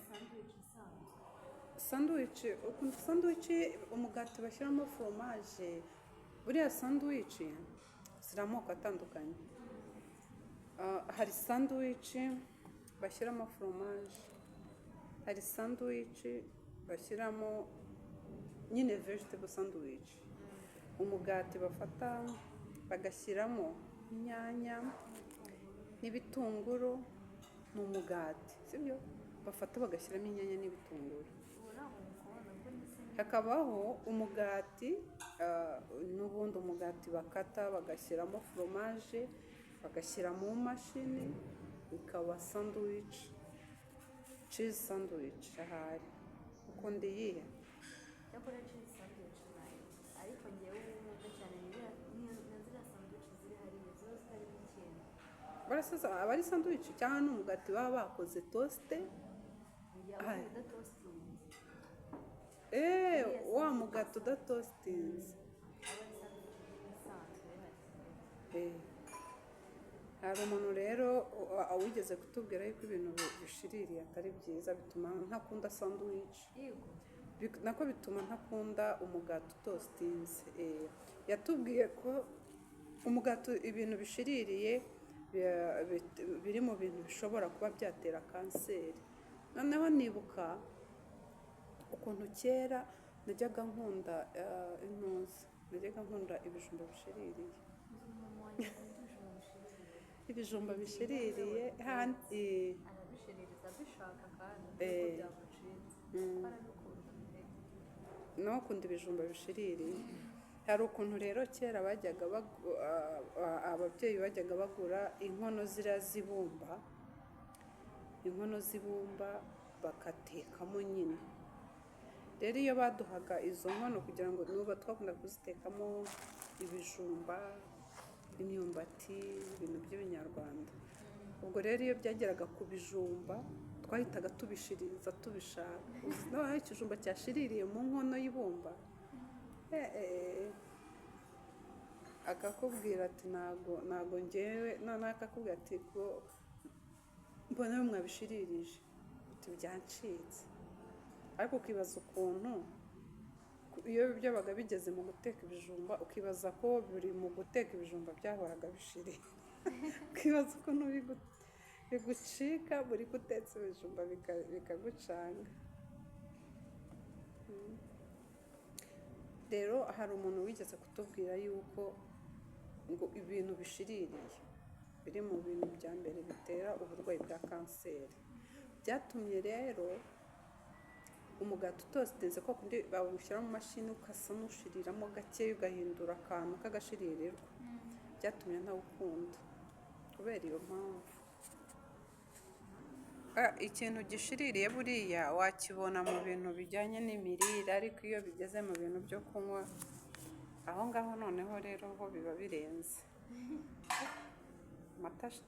sandwich isanzwe. Sandwich, ukunda sandwich umugati bashyiramo foromaje. Buriya sandwich ziri amoko atandukanye. Hari sandwich bashyiramo foromaje, hari sandwich bashyiramo nyine vegetable sandwich. Umugati bafata bagashyiramo inyanya n'ibitunguru, ni umugati sibyo, bafata bagashyiramo inyanya n'ibitunguru. Hakabaho umugati n'ubundi umugati bakata bagashyiramo foromaje, bagashyira mu mashini, ikaba sandwich, cheese sandwich. Ahari ukunda iyihe? Cyakora cheese sandwich nayo, ariko ngewe ubu cyane ni ziriya sandwich ziri hariya zo zitarimo ikintu. Barasiza abari sandwich cyangwa n'umugati baba bakoze toste. Uda toastinze. Wa mugati uda toastinze. Hari umuntu rero awigeze kutubwira yuko ibintu bishiririye atari byiza, bituma ntakunda sandwich. Nako bituma ntakunda umugati utostinze. Yatubwiye ko umugati ibintu bishiririye biri mu bintu bishobora kuba byatera kanseri. Noneho nibuka ukuntu kera najyaga nkunda ibijumba bishiririye. Ibijumba bishiririye arabishiririza bishaka kandi no kunda ibijumba bishiririye. Hari ukuntu rero kera bajyaga ababyeyi bajyaga bagura inkono ziriya z'ibumba bakatekamo nyine. Rero iyo baduhaga izo nkono kugira ngo nuba twakunda kuzitekamo ibijumba, imyumbati, ibintu by'ibinyarwanda. Ubwo rero iyo byageraga ku bijumba twahitaga tubishiririza tubishaka. Naho ikijumba cyashiririye mu nkono y'ibumba, akakubwira ati ntago ngewe, none akakubwira ati ko mbona mwabishiririje, uti byancitse. Ariko ukibaza ukuntu iyo byabaga bigeze mu guteka ibijumba, ukibaza ko buri mu guteka ibijumba byahoraga bishirira. Ukibaza ukuntu bigucika buri gutetse ibijumba bikagucanga. Rero hari umuntu wigeze kutubwira yuko ngo ibintu bishiririye biri mu bintu bya mbere bitera uburwayi bwa kanseri. Byatumye rero umugati utostinze ko kundi bawushyira mu mashini ukasa n'ushiriramo gake, ugahindura akantu k'agashiririrwa. Byatumye ntawukunda kubera iyo mpamvu. Ikintu gishiririye buriya wakibona mu bintu bijyanye n'imirire, ariko iyo bigeze mu bintu byo kunywa, aho ngaho noneho rero ho biba birenze.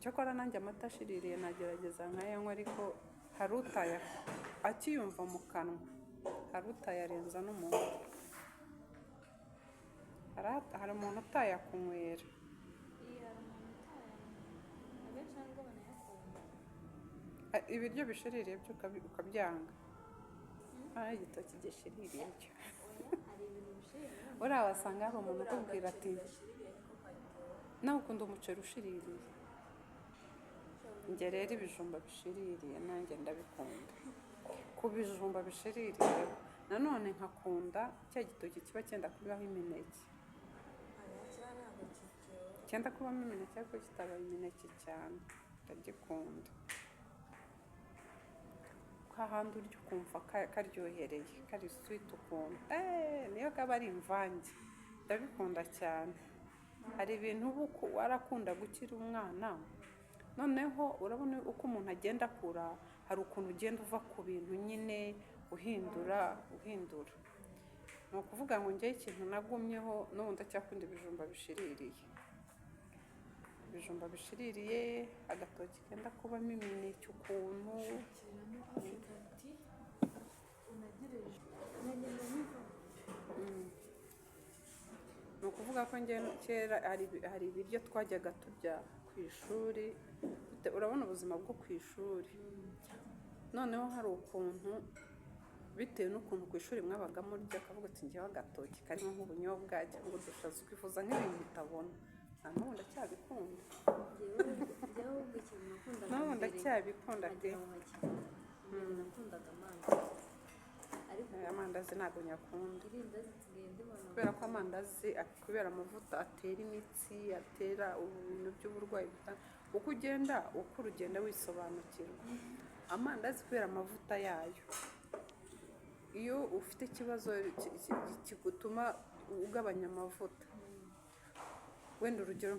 Cyakora nanjye amata ashiririye nagerageza nkayanywa, ariko hari utaya akiyumva mu kanwa, hari utayarenza n'umuntu. Hari umuntu utayakunywera. Ibiryo bishiririye byo ukabyanga. Igitoki gishiririye cyo. Uriya wasanga hari umuntu ukubwira ati nawe ukunda umuceri ushiririye. Njye rero ibijumba bishiririye nanjye ndabikunda. Ku bijumba bishiririye nanone nkakunda cya gitoki kiba cyenda kubaho imineke. Cyenda kubamo imineke ariko kitabaye imineke cyane, ndagikunda. Kahandi urya ukumva karyohereye, kari sweet ukuntu. Niyo kaba ari imvange, ndabikunda cyane. Hari ibintu uba warakunda gukira umwana, noneho urabona uko umuntu agenda akura, hari ukuntu ugenda uva ku bintu nyine uhindura. Ni ukuvuga ngo njyewe ikintu nagumyeho n'ubu ndacyakunda ibijumba bishiririye. Ibijumba bishiririye, agatoki kenda kubamo imineke ukuntu. Ni ukuvuga ko kera hari ibiryo twajyaga turya ku ishuri. Urabona ubuzima bwo ku ishuri, noneho hari ukuntu bitewe n'ukuntu ku ishuri mwabaga murya akavuga ati ngewe agatoki karimo nk'ubunyobwa cyangwa udushaza ukifuza nk'ibintu utabona na n'ubu ndacyabikunda n'ubu ndacyabikunda pe nakundaga amandazi ariko amandazi ntabwo nyakunda irindazi nsigaye ndibona kubera ko amandazi kubera amavuta atera imitsi atera ibintu by'uburwayi uko ugenda ukura ugenda wisobanukirwa amandazi kubera amavuta yayo iyo ufite ikibazo kigutuma ugabanya amavuta wenda urugero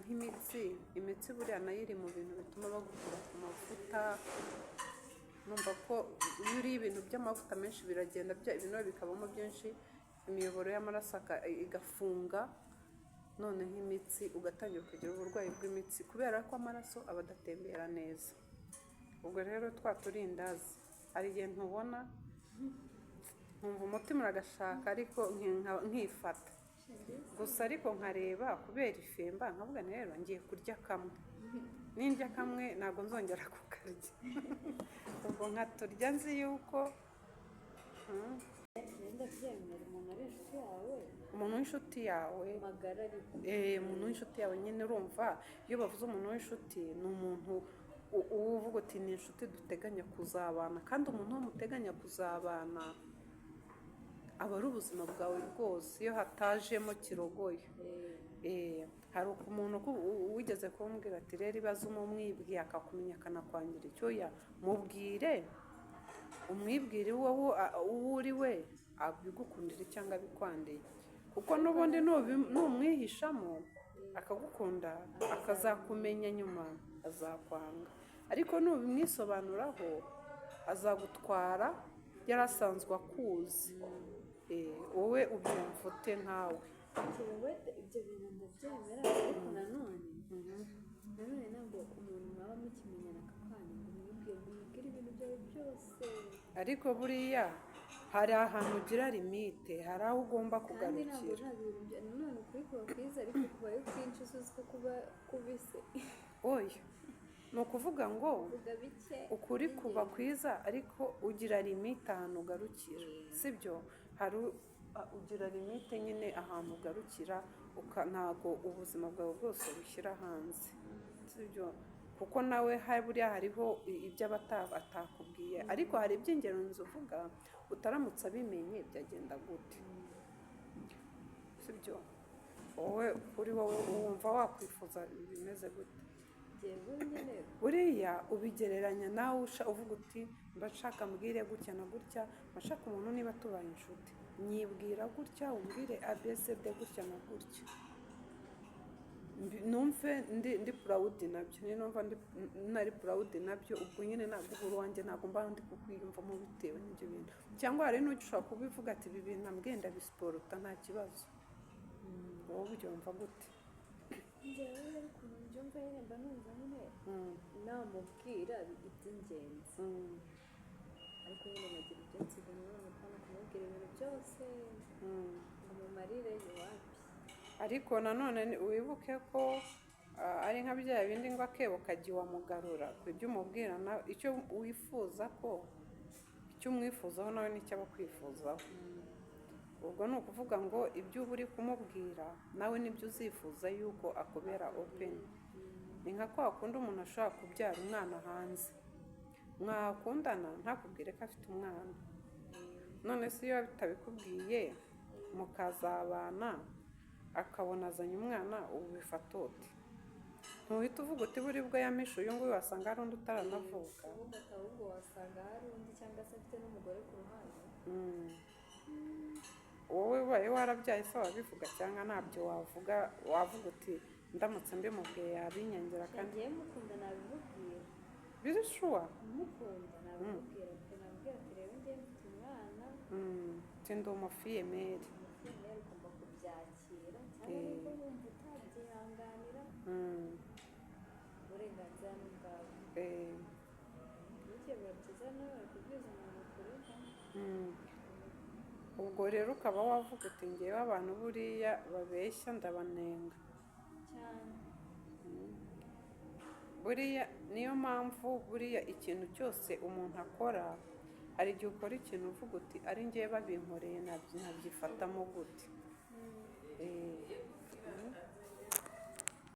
imitsi buriya nayo iri mu bintu bituma bagukura ku mavuta numva ko iyo uriye ibintu by'amavuta menshi biragenda ibinure bikabamo byinshi imiyoboro y'amaraso igafunga noneho imitsi ugatangira kugira uburwayi bw'imitsi kubera ko amaraso aba adatembera neza ubwo rero twaturindazi hari igihe ntubona nkumva umutima uragashaka ariko nkifata gusa ariko nkareba kubera ifemba nkavuga rero ngiye kurya kamwe n'indya kamwe ntabwo nzongera kukarya ubwo nkaturya nzi yuko umuntu w'inshuti yawe umuntu w'inshuti yawe nyine urumva iyo bavuze umuntu w'inshuti ni umuntu uvuga uti ni inshuti duteganya kuzabana kandi umuntu wo muteganya kuzabana aba ari ubuzima bwawe bwose iyo hatajemo kirogoye hari umuntu wigeze kumbwira ati rero ibibazo umwibwiye akakumenya akanakwangira icyoya mubwire umwibwire uwo uri we abigukundira cyangwa abikwandiye kuko n'ubundi numwihishamo akagukunda akazakumenya nyuma azakwanga ariko nubimwisobanuraho azagutwara yarasanzwe akuzi wowe ubyumva ute nkawe ibyo bintu ndabyemera ariko nanone ntabwo umuntu mwaba mukimenyana akakwanga ngo umubwire ibintu byawe byose ariko buriya hari ahantu ugira limite hari aho ugomba kugarukira kandi ntabwo nanone ukuri kuba kwiza ariko kubayo kwinshi uzi ko kuba kubise oya ni ukuvuga ngo ukuri kuba kwiza ariko ugira limite ahantu ugarukira sibyo hari ugira limite nyine ahantu ugarukira ntabwo ubuzima bwawe bwose bushyira hanze sibyo kuko nawe buriya hariho ibyo atakubwiye ariko hari iby'ingenzi uvuga utaramutse abimenye byagenda gute sibyo wowe kuri wowe wumva wakwifuza bimeze gute buriya ubigereranya nawe uvuga uti mbashaka mbwire gutya na gutya mbashaka umuntu niba tubaye inshuti nyibwira gutya umbwire abcd gutya na gutya numve ndi purawudi nabyo niyo numva nari purawudi nabyo ubwo nyine ntabwo uhuru wanjye ntabwo mba ndi kukwiyumvamo bitewe n'ibyo bintu cyangwa hari n'ushobora kubivuga ati ibi bintu nabwenda bisiporuta nta kibazo wowe ubyumva gute njyewe ariko mbyumva nyine mba numva nyine namubwira iby'ingenzi ariko nyine nagira ibyo nsigaye none kandi kumubwira ibintu byose ngo mumarire iwacu ariko nanone wibuke ko ari nka bya bindi ngo akebo kajya wamugarura ku ibyo umubwirana icyo wifuza ko icyo umwifuzaho nawe nicyo aba akwifuzaho ubwo ni ukuvuga ngo ibyo uba uri kumubwira nawe nibyo uzifuza yuko akubera openi ni nka kwa kundi umuntu ashobora kubyara umwana hanze mwakundana ntakubwire ko afite umwana none se iyo bitabikubwiye mukazabana akabona azanye umwana ubu bifata uti ntuhita uvuga uti buri bwo yamishe uyu nguyu wasanga hari undi utaranavuka ahubwo wasanga hari undi cyangwa se afite n'umugore ku ruhande wowe ubaye warabyaye se wabivuga cyangwa ntabyo wavuga uti ndamutse mbimubwiye yabinyangira kandi ngiye mukunda nabimubwira birishuwa mukunda nabimubwira nabwira ati rero ngiye mfite umwana ndi umufiyemeri ugomba kubyakira cyangwa niba wumva utabyihanganira uburenganzira ni ubwawe bityo biba byiza nawe kubwiza umuntu ukuri ubwo rero ukaba wavuga uti ngewe abantu buriya babeshya ndabanenga cyane buriya niyo mpamvu buriya ikintu cyose umuntu akora hari igihe ukora ikintu uvuga uti ari ngewe babinkoreye nabyifatamo gute.